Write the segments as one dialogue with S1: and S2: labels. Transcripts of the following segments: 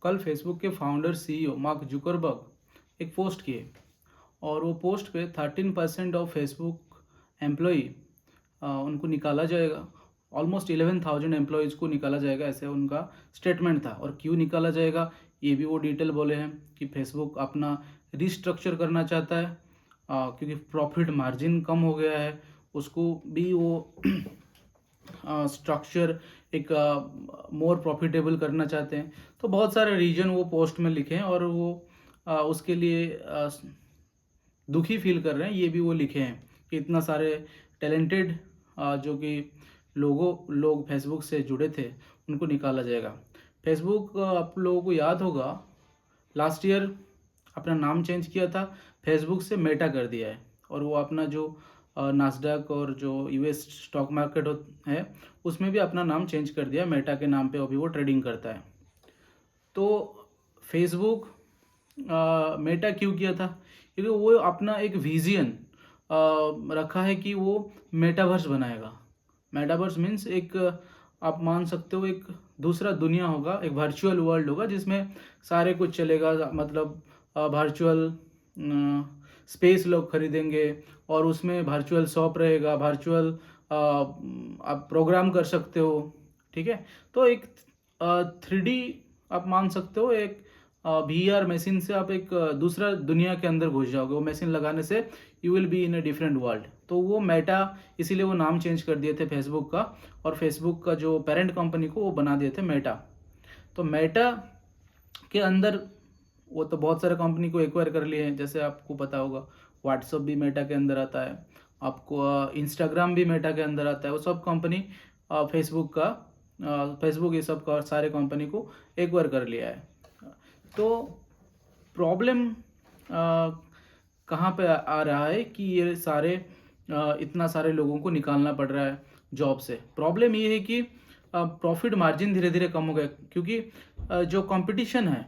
S1: कल फेसबुक के founder CEO mark Zuckerberg एक पोस्ट किए और वो पोस्ट पे 13% ऑफ फेसबुक एम्प्लॉई उनको निकाला जाएगा। ऑलमोस्ट 11,000 एम्प्लॉयज़ को निकाला जाएगा, ऐसे उनका स्टेटमेंट था। और क्यों निकाला जाएगा ये भी वो डिटेल बोले हैं कि फेसबुक अपना रिस्ट्रक्चर करना चाहता है, क्योंकि प्रॉफिट मार्जिन कम हो गया है, उसको भी वो स्ट्रक्चर एक मोर प्रॉफिटेबल करना चाहते हैं। तो बहुत सारे रीजन वो पोस्ट में लिखे हैं और वो उसके लिए दुखी फील कर रहे हैं। ये भी वो लिखे हैं कि इतना सारे टैलेंटेड जो कि लोग फेसबुक से जुड़े थे उनको निकाला जाएगा। फेसबुक, आप लोगों को याद होगा, लास्ट ईयर अपना नाम चेंज किया था, फेसबुक से मेटा कर दिया है। और वो अपना जो नास्डैक और जो यूएस स्टॉक मार्केट है उसमें भी अपना नाम चेंज कर दिया, मेटा के नाम पे अभी वो ट्रेडिंग करता है। तो फेसबुक मेटा क्यों किया था? क्योंकि वो अपना एक विजन रखा है कि वो मेटावर्स बनाएगा। मेटावर्स मीन्स एक, आप मान सकते हो, एक दूसरा दुनिया होगा, एक वर्चुअल वर्ल्ड होगा जिसमें सारे कुछ चलेगा। मतलब वर्चुअल स्पेस लोग खरीदेंगे और उसमें वर्चुअल शॉप रहेगा, वर्चुअल आप प्रोग्राम कर सकते हो। ठीक है, तो एक 3D आप मान सकते हो, एक VR मशीन से आप एक दूसरा दुनिया के अंदर घुस जाओगे। वो मशीन लगाने से you will be in a different world. तो वो मेटा, इसीलिए वो नाम चेंज कर दिए थे फेसबुक का, और फेसबुक का जो पेरेंट कंपनी को वो बना दिए थे मेटा। तो मेटा के अंदर वो तो बहुत सारे कंपनी को एक्वायर कर लिए हैं। जैसे आपको पता होगा व्हाट्सअप भी मेटा के अंदर आता है, आपको इंस्टाग्राम भी मेटा के अंदर आता है। वो सब कंपनी फेसबुक का फेसबुक ये सब का सारे कंपनी को एक्वायर कर लिया है। तो प्रॉब्लम कहाँ पे आ रहा है कि ये सारे इतना सारे लोगों को निकालना पड़ रहा है जॉब से। प्रॉब्लम ये है कि प्रॉफिट मार्जिन धीरे धीरे कम हो गया, क्योंकि जो कंपटीशन है,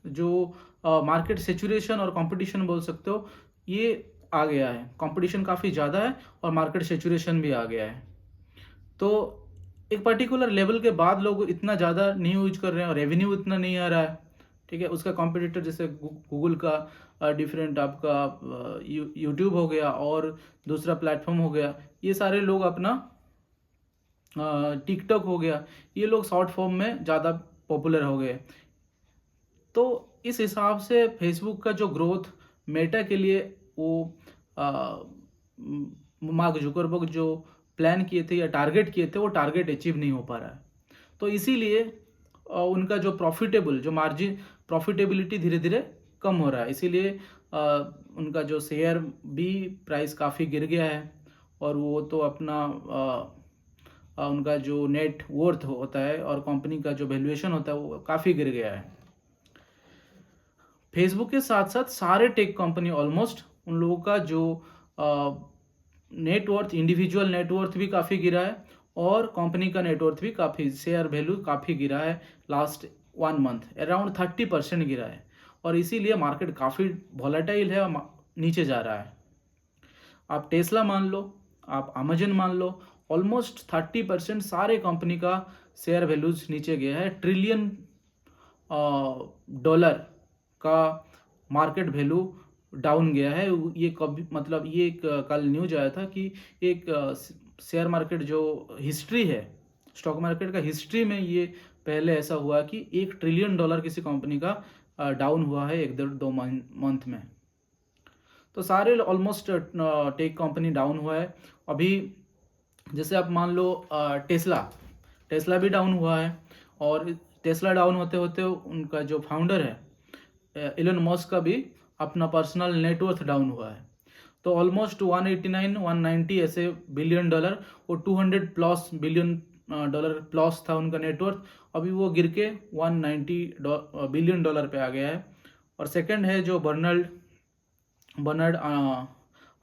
S1: जो मार्केट सेचुरेशन और कंपटीशन बोल सकते हो, ये आ गया है। कंपटीशन काफ़ी ज़्यादा है और मार्केट सेचुरेशन भी आ गया है। तो एक पर्टिकुलर लेवल के बाद लोग इतना ज़्यादा नहीं यूज कर रहे हैं और रेवेन्यू इतना नहीं आ रहा है। ठीक है, उसका कॉम्पिटिटर जैसे गूगल का डिफरेंट आपका यूट्यूब हो गया और दूसरा प्लेटफॉर्म हो गया, ये सारे लोग अपना टिकटॉक हो गया, ये लोग शॉर्ट फॉर्म में ज़्यादा पॉपुलर हो गए। तो इस हिसाब से फेसबुक का जो ग्रोथ मेटा के लिए वो मार्क जुकरबर्ग जो प्लान किए थे या टारगेट किए थे, वो टारगेट अचीव नहीं हो पा रहा है। तो इसीलिए उनका जो जो मार्जिन प्रॉफिटेबिलिटी धीरे धीरे कम हो रहा है। इसीलिए उनका जो शेयर भी प्राइस काफ़ी गिर गया है और वो तो अपना उनका जो नेट वर्थ होता है और कंपनी का जो वैल्यूएशन होता है वो काफ़ी गिर गया है। फेसबुक के साथ साथ सारे टेक कंपनी ऑलमोस्ट, उन लोगों का जो नेटवर्थ, इंडिविजुअल नेटवर्थ भी काफ़ी गिरा है और कंपनी का नेटवर्थ भी काफ़ी, शेयर वैल्यू काफ़ी गिरा है। लास्ट 1 मंथ अराउंड 30% गिरा है और इसीलिए मार्केट काफ़ी वॉलेटाइल है और नीचे जा रहा है। आप टेस्ला मान लो, आप अमेजन मान लो, ऑलमोस्ट 30% सारे कंपनी का शेयर वैल्यूज नीचे गया है। ट्रिलियन डॉलर का मार्केट वैल्यू डाउन गया है। ये कभी, मतलब ये एक कल न्यूज आया था कि एक शेयर मार्केट जो हिस्ट्री है, स्टॉक मार्केट का हिस्ट्री में ये पहले ऐसा हुआ कि $1 ट्रिलियन किसी कंपनी का डाउन हुआ है 1-2 मंथ में। तो सारे ऑलमोस्ट टेक कंपनी डाउन हुआ है। अभी जैसे आप मान लो टेस्ला भी डाउन हुआ है और टेस्ला डाउन होते होते उनका जो फाउंडर है इलन मस्क का भी अपना पर्सनल नेटवर्थ डाउन हुआ है। तो ऑलमोस्ट 189-190 ऐसे बिलियन डॉलर, वो 200 प्लस बिलियन डॉलर प्लस था उनका नेटवर्थ, अभी वो गिर के 190 बिलियन डॉलर पे आ गया है। और सेकंड है जो बर्नार्ड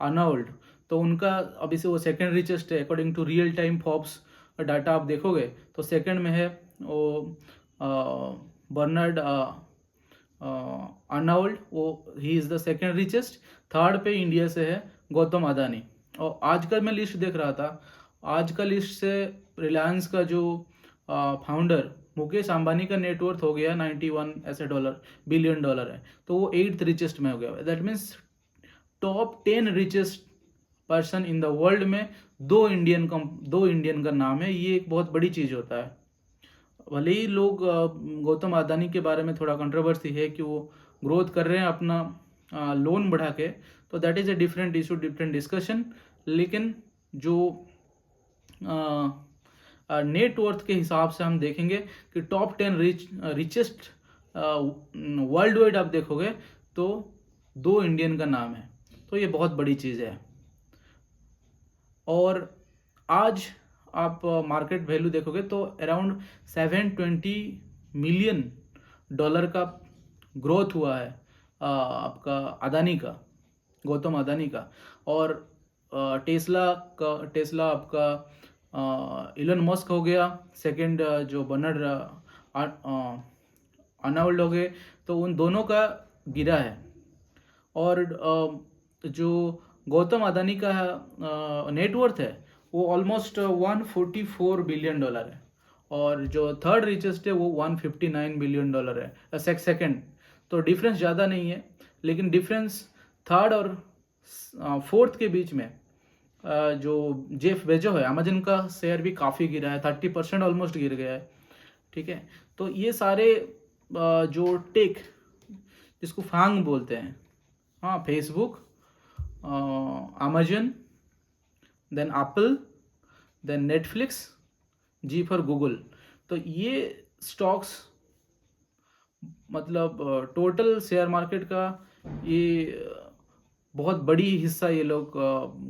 S1: अर्नोल्ड, तो उनका अभी से वो सेकंड रिचेस्ट है according to real time Forbes data. आप देखोगे तो सेकंड में है वो बर्नार्ड अर्नोल्ड, वो he is the second richest. Third पे इंडिया से है गौतम अदानी। और आज का मैं लिस्ट देख रहा था, आज का लिस्ट से रिलायंस का जो फाउंडर मुकेश अंबानी का नेटवर्थ हो गया 91 ऐसे बिलियन डॉलर है, तो वो 8th रिचेस्ट में हो गया। That means top 10 richest person in the world में दो इंडियन का नाम है। ये एक बहुत बड़ी चीज़ होता है। भले ही लोग गौतम अदानी के बारे में थोड़ा कंट्रोवर्सी है कि वो ग्रोथ कर रहे हैं अपना लोन बढ़ा के, तो that is a different issue, different discussion. लेकिन जो नेटवर्थ के हिसाब से हम देखेंगे कि टॉप 10 रिचेस्ट वर्ल्ड वाइड आप देखोगे तो दो इंडियन का नाम है, तो ये बहुत बड़ी चीज़ है। और आज आप मार्केट वैल्यू देखोगे तो अराउंड 720 मिलियन डॉलर का ग्रोथ हुआ है आपका अदानी का, गौतम अदानी का। और टेस्ला आपका इलन मस्क हो गया, सेकंड जो बर्नार्ड अर्नोल्ड हो गए, तो उन दोनों का गिरा है। और जो गौतम अदानी का नेटवर्थ है वो ऑलमोस्ट 144 बिलियन डॉलर है, और जो थर्ड रिचेस्ट है वो 159 बिलियन डॉलर है सेकंड। तो डिफरेंस ज़्यादा नहीं है, लेकिन डिफरेंस थर्ड और फोर्थ के बीच में जो जेफ बेजो है, अमेजन का शेयर भी काफ़ी गिरा है, 30% ऑलमोस्ट गिर गया है। ठीक है, तो ये सारे जो टेक जिसको फांग बोलते हैं, हाँ, Facebook, Amazon, then Apple, then Netflix, G for Google, तो ये स्टॉक्स मतलब टोटल शेयर मार्केट का ये बहुत बड़ी हिस्सा ये लोग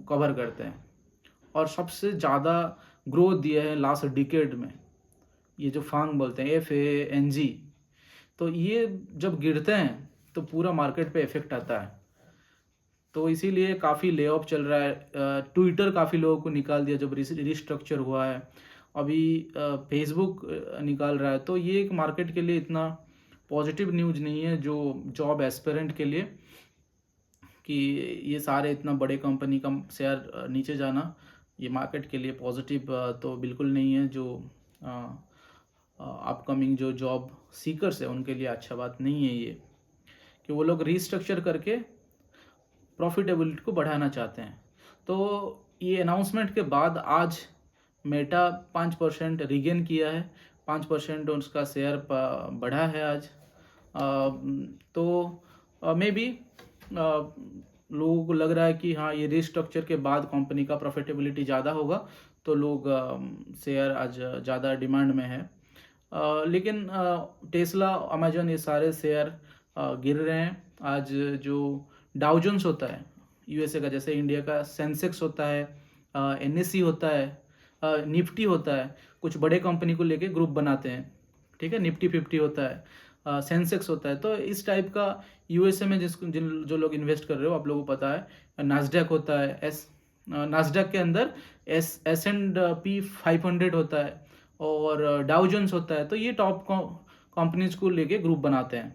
S1: कवर करते हैं, और सबसे ज़्यादा ग्रोथ दिया है लास्ट डिकेड में। ये जो फांग बोलते हैं, FANG, तो ये जब गिरते हैं तो पूरा मार्केट पे इफेक्ट आता है। तो इसीलिए काफ़ी ले ऑफ चल रहा है। ट्विटर काफ़ी लोगों को निकाल दिया जब रिस्ट्रक्चर हुआ है। अभी फेसबुक निकाल रहा है। तो ये एक मार्केट के लिए इतना पॉजिटिव न्यूज़ नहीं है जो जॉब एस्पिरेंट के लिए, कि ये सारे इतना बड़े कंपनी का शेयर नीचे जाना ये मार्केट के लिए पॉजिटिव तो बिल्कुल नहीं है। जो अपकमिंग जो जॉब सीकर्स है उनके लिए अच्छा बात नहीं है ये, कि वो लोग रीस्ट्रक्चर करके प्रॉफिटेबिलिटी को बढ़ाना चाहते हैं। तो ये अनाउंसमेंट के बाद आज मेटा 5% रिगेन किया है, 5% उसका शेयर बढ़ा है आज। तो मे बी लोगों को लग रहा है कि हाँ, ये रीस्ट्रक्चर के बाद कंपनी का प्रॉफिटेबिलिटी ज़्यादा होगा, तो लोग शेयर आज ज़्यादा डिमांड में है। लेकिन टेस्ला, अमेजन, ये सारे शेयर गिर रहे हैं आज। जो डाउ जोन्स होता है USA का, जैसे इंडिया का सेंसेक्स होता है, NSE होता है, निफ्टी होता है, कुछ बड़े कंपनी को लेके ग्रुप बनाते हैं। ठीक है, निफ्टी 50 होता है, सेंसेक्स होता है। तो इस टाइप का USA में जो लोग इन्वेस्ट कर रहे हो, आप लोगों को पता है नास्डैक होता है, नास्डैक के अंदर S&P 500 होता है, और डाउ जोन्स होता है। तो ये टॉप कंपनीज को लेके ग्रुप बनाते हैं।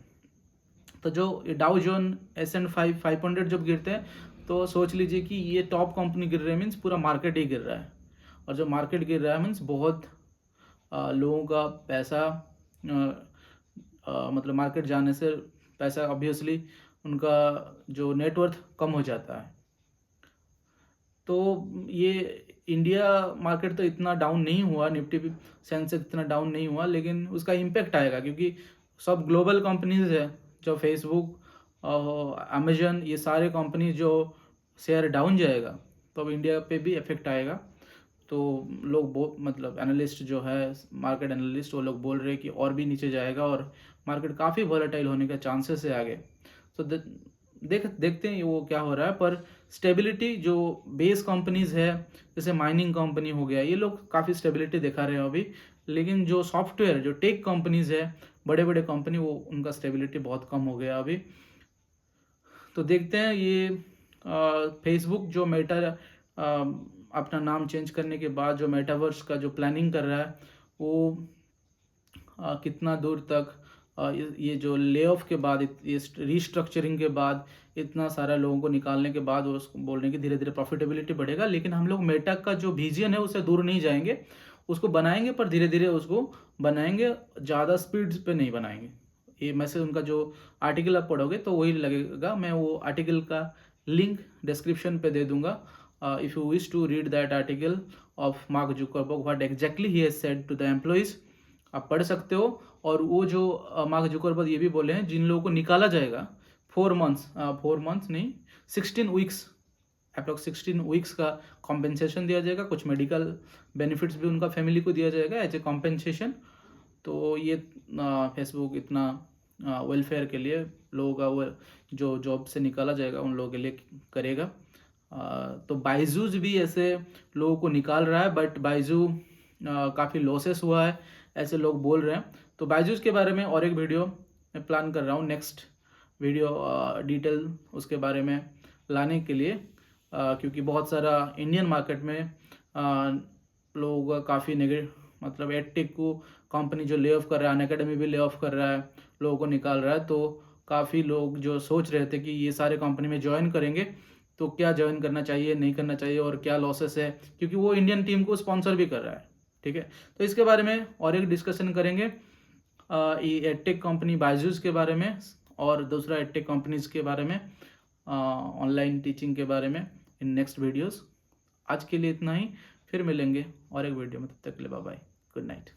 S1: तो जो डाउ जोन, S&P 500 जब गिरते हैं तो सोच लीजिए कि ये टॉप कंपनी गिर रहे हैं, मीन्स पूरा मार्केट ही गिर रहा है। और जो मार्केट गिर रहा है मीन्स बहुत लोगों का पैसा मतलब मार्केट जाने से पैसा ऑब्वियसली उनका जो नेटवर्थ कम हो जाता है। तो ये इंडिया मार्केट तो इतना डाउन नहीं हुआ, निफ्टी सेंसेक्स इतना डाउन नहीं हुआ, लेकिन उसका इम्पैक्ट आएगा क्योंकि सब ग्लोबल कंपनीज है। जो फेसबुक, अमेजन, ये सारे कंपनी जो शेयर डाउन जाएगा तो अब इंडिया पे भी इफेक्ट आएगा। तो लोग मतलब एनालिस्ट जो है, मार्केट एनालिस्ट, वो लोग बोल रहे हैं कि और भी नीचे जाएगा और मार्केट काफ़ी वॉलेटाइल होने का चांसेस है आगे। तो देखते हैं वो क्या हो रहा है। पर स्टेबिलिटी जो बेस कंपनीज है, जैसे माइनिंग कंपनी हो गया, ये लोग काफ़ी स्टेबिलिटी दिखा रहे हैं अभी। लेकिन जो सॉफ्टवेयर, जो टेक कंपनीज है, बड़े बड़े कंपनी, वो उनका स्टेबिलिटी बहुत कम हो गया अभी। तो देखते हैं ये फेसबुक जो मेटा अपना नाम चेंज करने के बाद जो मेटावर्स का जो प्लानिंग कर रहा है, वो कितना दूर तक ये जो ले ऑफ के बाद, ये रीस्ट्रक्चरिंग के बाद, इतना सारा लोगों को निकालने के बाद, वो बोल रहे हैं कि धीरे धीरे प्रॉफिटेबिलिटी बढ़ेगा। लेकिन हम लोग मेटा का जो विजन है उससे दूर नहीं जाएंगे। उसको बनाएंगे पर धीरे धीरे उसको बनाएंगे, ज़्यादा स्पीड पे नहीं बनाएंगे। ये मैसेज उनका जो आर्टिकल आप पढ़ोगे तो वही लगेगा। मैं वो आर्टिकल का लिंक डिस्क्रिप्शन पे दे दूंगा। If you wish to read that article of Mark Zuckerberg what exactly he has said to the employees, आप पढ़ सकते हो। और वो जो मार्क जुकरबर्ग ये भी बोले हैं, जिन लोगों को निकाला जाएगा 4 मंथ्स नहीं 16 वीक्स, अप्रॉक्स 16 वीक्स का कॉम्पेंसेशन दिया जाएगा। कुछ मेडिकल बेनिफिट्स भी उनका फैमिली को दिया जाएगा एज ए कॉम्पेंसेशन। तो ये फेसबुक इतना वेलफेयर के लिए लोगों का वो जो जॉब से निकाला जाएगा उन लोगों के लिए करेगा। तो बाइजूस भी ऐसे लोगों को निकाल रहा है, बट बाइजू काफ़ी लॉसेस हुआ है ऐसे लोग बोल रहे हैं। तो बाइजूस के बारे में और एक वीडियो मैं प्लान कर रहा हूँ, नेक्स्ट वीडियो डिटेल उसके बारे में लाने के लिए, क्योंकि बहुत सारा इंडियन मार्केट में लोगों का काफ़ी नेगेटिव, मतलब एडटेक को कंपनी जो ले ऑफ कर रहा है, अनअकैडमी भी ले ऑफ कर रहा है, लोगों को निकाल रहा है। तो काफ़ी लोग जो सोच रहे थे कि ये सारे कंपनी में ज्वाइन करेंगे तो क्या ज्वाइन करना चाहिए नहीं करना चाहिए और क्या लॉसेस है, क्योंकि वो इंडियन टीम को स्पॉन्सर भी कर रहा है। ठीक है, तो इसके बारे में और एक डिस्कशन करेंगे, ये एडटेक कंपनी बायजूस के बारे में और दूसरा एडटेक कंपनीज के बारे में, ऑनलाइन टीचिंग के बारे में इन नेक्स्ट वीडियोस। आज के लिए इतना ही, फिर मिलेंगे और एक वीडियो में, तब तक के लिए बाय बाय, गुड नाइट।